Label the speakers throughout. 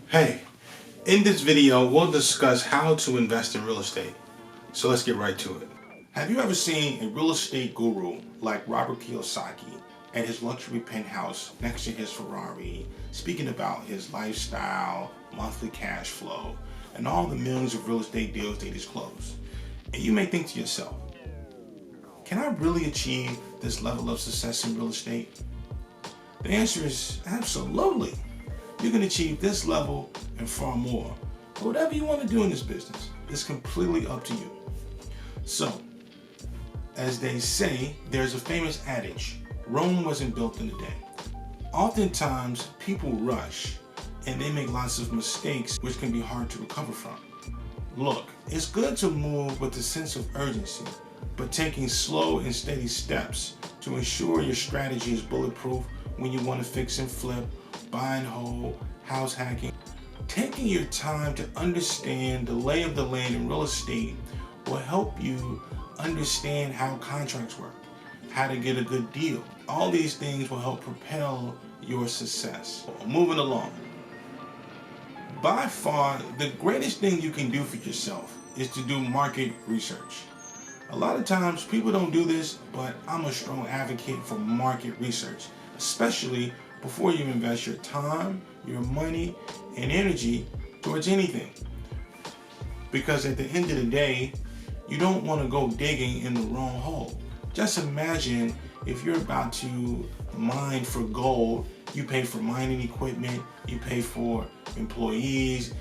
Speaker 1: Hey, in this video, we'll discuss how to invest in real estate. So let's get right to it. Have you ever seen a real estate guru like Robert Kiyosaki at his luxury penthouse next to his Ferrari, speaking about his lifestyle, monthly cash flow, and all the millions of real estate deals they just closed? And you may think to yourself, can I really achieve this level of success in real estate? The answer is absolutely. You can achieve this level and far more. But whatever you want to do in this business, it's completely up to you. So, as they say, there's a famous adage, Rome wasn't built in a day. Oftentimes, people rush and they make lots of mistakes which can be hard to recover from. Look, it's good to move with a sense of urgency, but taking slow and steady steps to ensure your strategy is bulletproof when you want to fix and flip, buy and hold, house hacking. Taking your time to understand the lay of the land in real estate will help you understand how contracts work, how to get a good deal. All these things will help propel your success. Moving along. By far, the greatest thing you can do for yourself is to do market research. A lot of times people don't do this, but I'm a strong advocate for market research, especially before you invest your time, your money, and energy towards anything. Because at the end of the day, you don't want to go digging in the wrong hole. Just imagine if you're about to mine for gold, you pay for mining equipment, you pay for employees,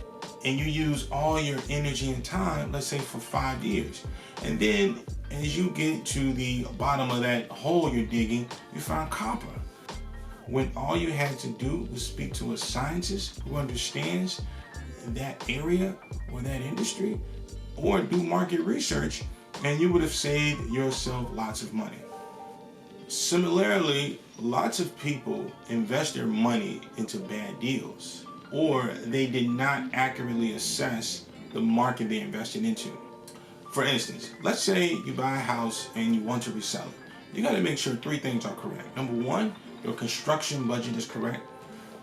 Speaker 1: and you use all your energy and time, let's say for 5 years. And then as you get to the bottom of that hole you're digging, you find copper. When all you had to do was speak to a scientist who understands that area or that industry, or do market research, and you would have saved yourself lots of money. Similarly, lots of people invest their money into bad deals, or they did not accurately assess the market they invested into. For instance, let's say you buy a house and you want to resell it. You got to make sure 3 things are correct. Number 1, your construction budget is correct.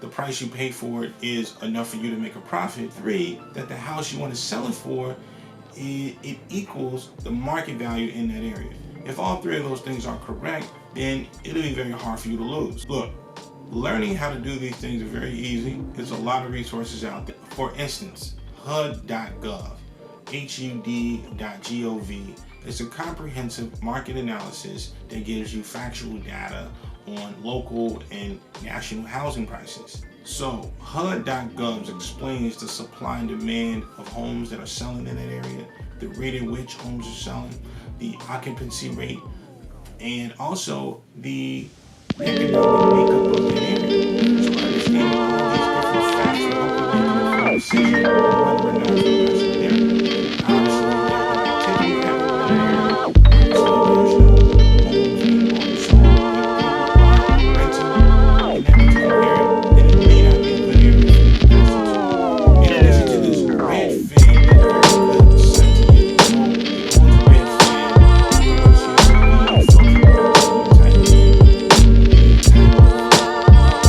Speaker 1: The price you pay for it is enough for you to make a profit. 3, that the house you want to sell it for, it equals the market value in that area. If all 3 of those things are correct, then it'll be very hard for you to lose. Look, learning how to do these things is very easy. There's a lot of resources out there. For instance, HUD.gov, HUD.gov. It's a comprehensive market analysis that gives you factual data on local and national housing prices. So HUD.gov explains the supply and demand of homes that are selling in that area, the rate at which homes are selling, the occupancy rate, and also the economic makeup of that area. So understanding all these different facts will help you make an informed decision on whether or not to invest in there. Obviously, there's no activity happening in there. Obviously, there's no homes being bought and sold. People are renting in that particular area, and it may not be a good area for you to invest into. In addition to this, red fan is very good sight to you. So you go into red fan, you go to the filter box, you type in the type of properties you're looking for, the price point you're looking at.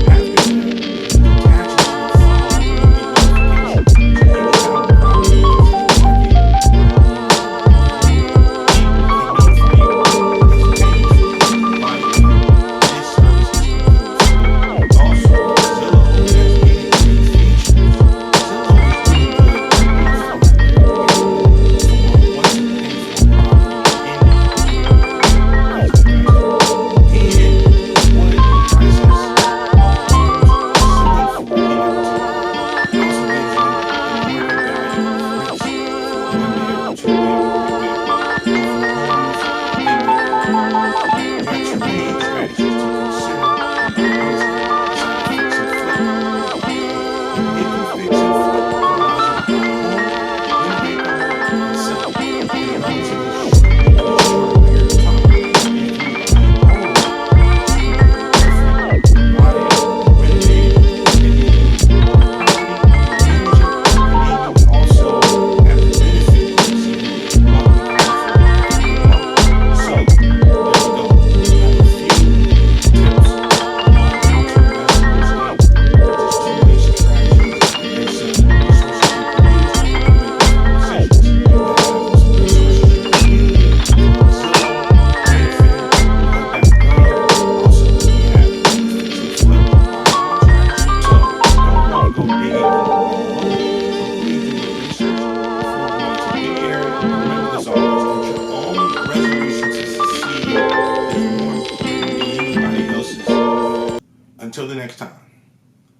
Speaker 1: After that, you do digging in the wrong hole. So please do your research before going to any area. Remember this always, that your own resolution to succeed is more important than anybody else's. Until the next time.